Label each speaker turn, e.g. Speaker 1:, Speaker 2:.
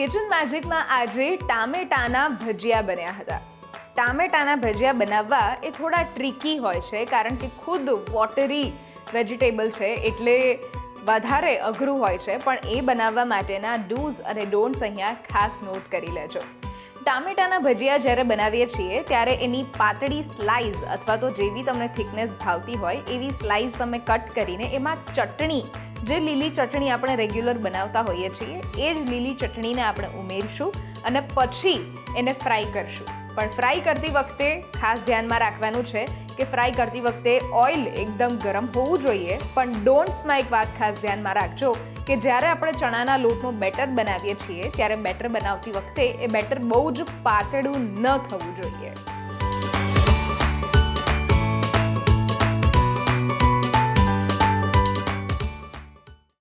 Speaker 1: Kitchen મેજિકમાં આજે ટામેટાના ભજીયા બન્યા હતા. ટામેટાના ભજીયા બનાવવા એ થોડા ટ્રિકી હોય છે, કારણ કે ખુદ વોટરી વેજીટેબલ છે એટલે વધારે અઘરું હોય છે. પણ એ બનાવવા માટેના ડૂઝ અને ડોન્ટ્સ અહીંયા ખાસ નોટ કરી લેજો. ટામેટાના ભજીયા જ્યારે બનાવીએ છીએ ત્યારે એની પાતળી સ્લાઇસ અથવા તો જેવી તમને થિકનેસ ભાવતી હોય એવી સ્લાઇસ તમે કટ કરીને એમાં ચટણી, જે લીલી ચટણી આપણે રેગ્યુલર બનાવતા હોઈએ છીએ એ જ લીલી ચટણીને આપણે ઉમેરશું અને પછી એને ફ્રાય કરશું. પણ ફ્રાય કરતી વખતે ખાસ ધ્યાનમાં રાખવાનું છે કે ફ્રાય કરતી વખતે ઓઇલ એકદમ ગરમ હોવું જોઈએ. પણ ડોન્ટ્સમાં એક વાત ખાસ ધ્યાનમાં રાખજો કે જ્યારે આપણે ચણાના લોટનું બેટર બનાવીએ છીએ ત્યારે બેટર બનાવતી વખતે એ બેટર બહુ જ પાતળું ન થવું જોઈએ.